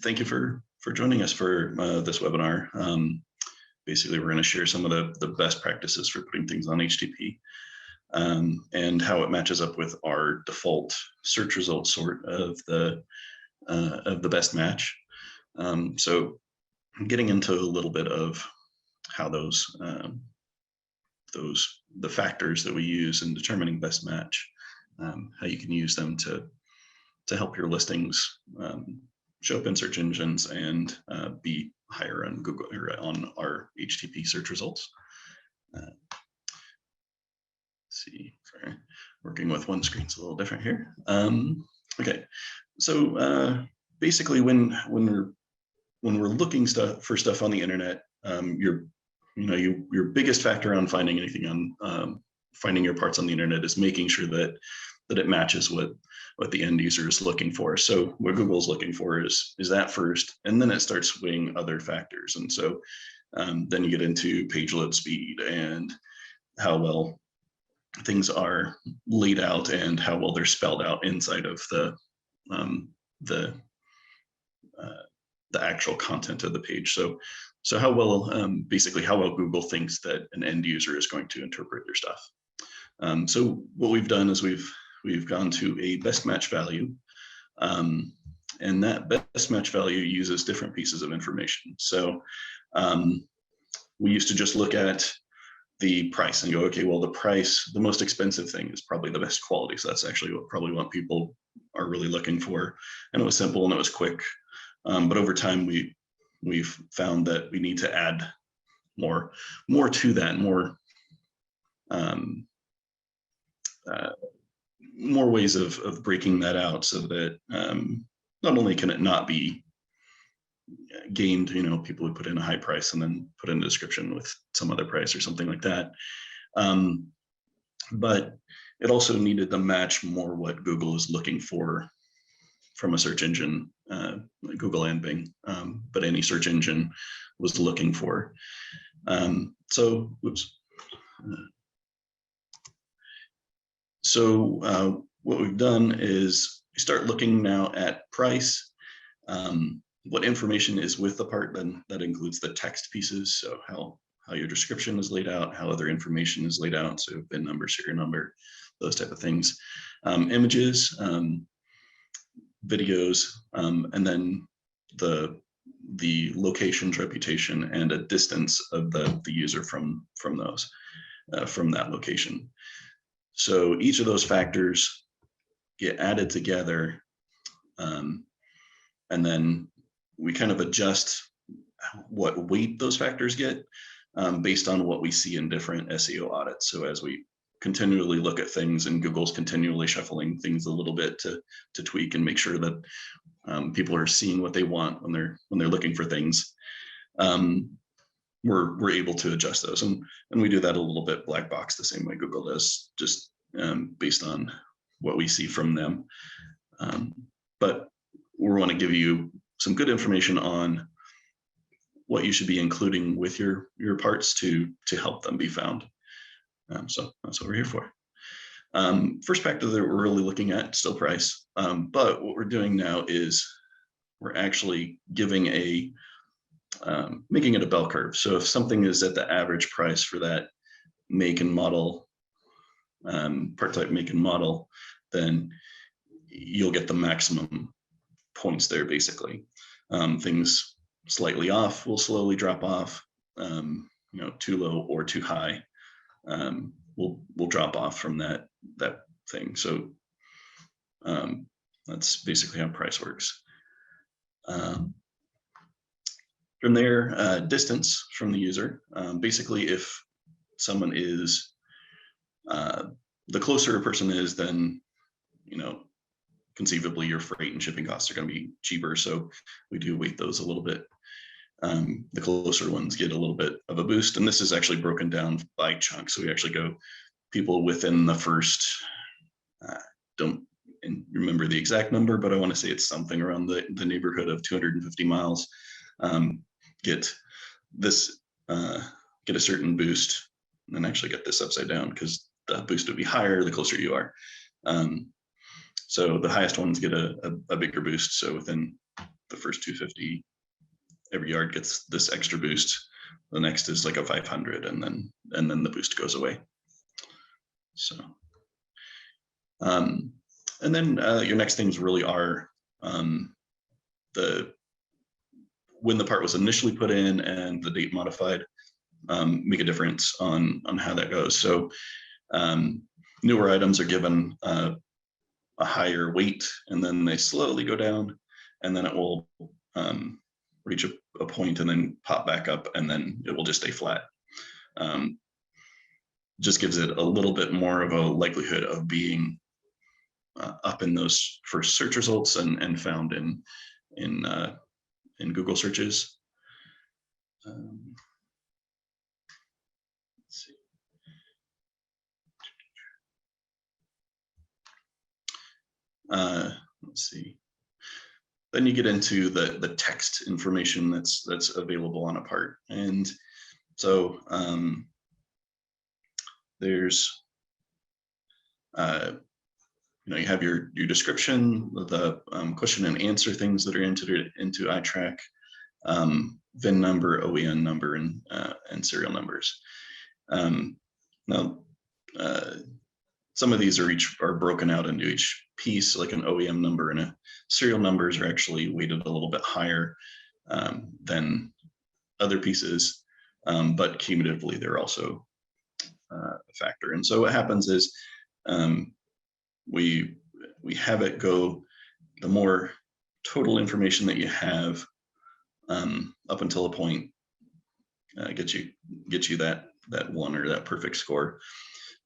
Thank you for joining us for this webinar. Basically, we're going to share some of the best practices for putting things on HTTP and how it matches up with our default search result sort of the best match. So getting into a little bit of how the factors that we use in determining best match, how you can use them to help your listings show up in search engines and be higher on Google or on our HTTP search results. Let's see, sorry, working with one screen's a little different here. Okay, so basically, when we're looking for stuff on the internet, your biggest factor on finding anything on finding your parts on the internet is making sure that it matches what the end user is looking for. So what Google's looking for is that first, and then it starts weighing other factors. And so then you get into page load speed and how well things are laid out and how well they're spelled out inside of the actual content of the page. So how well, basically how well Google thinks that an end user is going to interpret your stuff. So what we've done is we've gone to a best match value, and that best match value uses different pieces of information. So we used to just look at the price and go, okay, well, the most expensive thing is probably the best quality. So that's actually what people are really looking for. And it was simple and it was quick. But over time, we've found that we need to add more to that, more ways of breaking that out so that not only can it not be gamed, people would put in a high price and then put in a description with some other price or something like that. But it also needed to match more what Google is looking for from a search engine, Google and Bing, but any search engine was looking for. So what we've done is we start looking now at price, what information is with the part, then that includes the text pieces. So how your description is laid out, how other information is laid out. So VIN number, serial number, those type of things. Images, videos, and then the locations, reputation, and a distance of the user from those, from that location. So each of those factors get added together, and then we kind of adjust what weight those factors get based on what we see in different SEO audits. So as we continually look at things and Google's continually shuffling things a little bit to tweak and make sure that people are seeing what they want when they're looking for things, we're able to adjust those, and we do that a little bit black box the same way Google does, just based on what we see from them. But we want to give you some good information on what you should be including with your parts to help them be found. So that's what we're here for. First factor that we're really looking at, still price. But what we're doing now is we're actually giving making it a bell curve. So if something is at the average price for that make and model, part type, make and model, then you'll get the maximum points there, basically. Things slightly off will slowly drop off, too low or too high will drop off from that thing. So that's basically how price works. From there, distance from the user. Basically, if someone is, the closer a person is, then, conceivably your freight and shipping costs are going to be cheaper. So we do weight those a little bit. The closer ones get a little bit of a boost. And this is actually broken down by chunks. So we actually go people within the first, don't remember the exact number, but I want to say it's something around the neighborhood of 250 miles, get this, get a certain boost, and actually get this upside down because the boost would be higher the closer you are. So the highest ones get a bigger boost. So within the first 250, every yard gets this extra boost. The next is like a 500, and then the boost goes away. So, and then your next things really are when the part was initially put in and the date modified make a difference on how that goes. So newer items are given a higher weight, and then they slowly go down, and then it will reach a point and then pop back up, and then it will just stay flat. Just gives it a little bit more of a likelihood of being up in those first search results and found in Google searches. Let's see. Let's see. Then you get into the text information that's available on a part, and so there's you have your description, the question and answer things that are entered into iTrack, VIN number, OEM number, and serial numbers. Now, some of these are broken out into each piece, like an OEM number and a serial numbers are actually weighted a little bit higher than other pieces, but cumulatively they're also a factor. And so what happens is we have it go, the more total information that you have up until a point get you that one or that perfect score,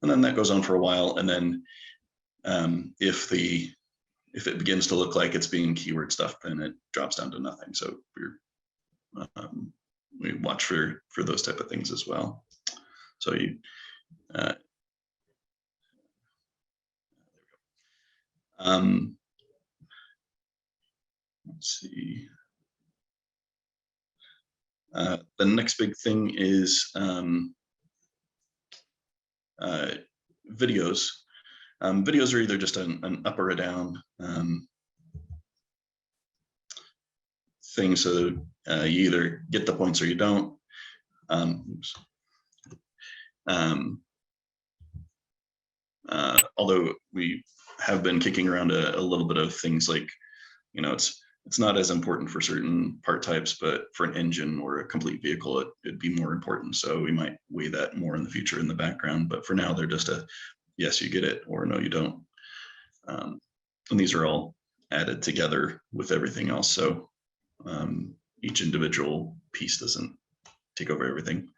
and then that goes on for a while, and then if it begins to look like it's being keyword stuff, then it drops down to nothing. So we watch for those type of things as well. So you let's see. The next big thing is videos. Videos are either just an up or a down thing, so you either get the points or you don't. Although we have been kicking around a little bit of things like, it's not as important for certain part types, but for an engine or a complete vehicle, it'd be more important. So we might weigh that more in the future in the background, but for now they're just a yes, you get it, or no, you don't. And these are all added together with everything else. So each individual piece doesn't take over everything.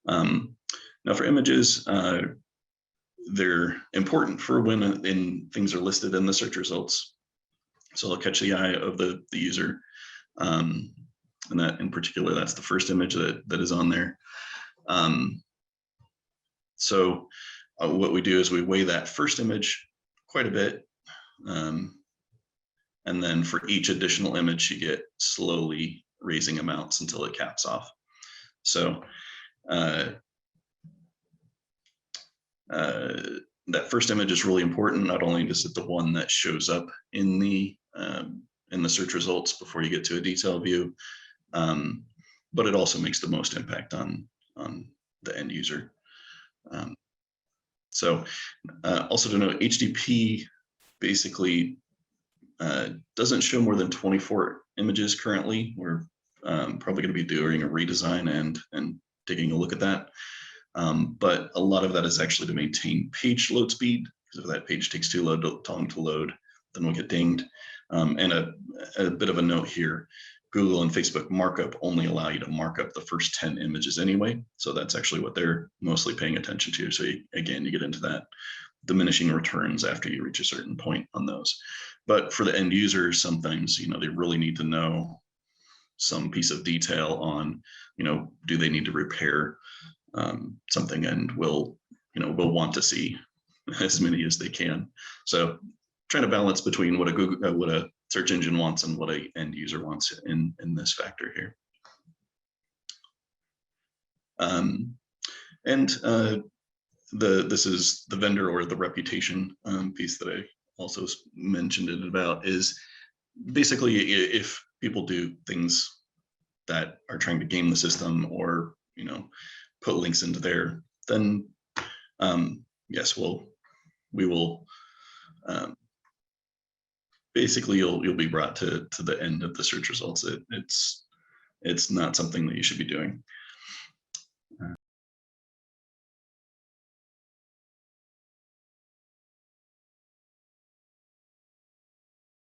Now for images, they're important for when things are listed in the search results. So they'll catch the eye of the user. And that in particular, that's the first image that is on there. So what we do is we weigh that first image quite a bit. And then for each additional image, you get slowly raising amounts until it caps off. So that first image is really important. Not only is it the one that shows up in the search results before you get to a detail view, but it also makes the most impact on the end user. So also to note, HDP basically doesn't show more than 24 images currently. We're probably going to be doing a redesign and taking a look at that. But a lot of that is actually to maintain page load speed, because if that page takes too long to load, then we'll get dinged. And a bit of a note here, Google and Facebook markup only allow you to mark up the first 10 images anyway. So that's actually what they're mostly paying attention to. So again, you get into that diminishing returns after you reach a certain point on those. But for the end users, sometimes, they really need to know some piece of detail on, do they need to repair something, and will want to see as many as they can. So trying to balance between what a search engine wants and what a end user wants in this factor here. This is the vendor or the reputation piece that I also mentioned it about, is basically if people do things that are trying to game the system, or put links into there, then yes, we will basically you'll be brought to the end of the search results. It's not something that you should be doing.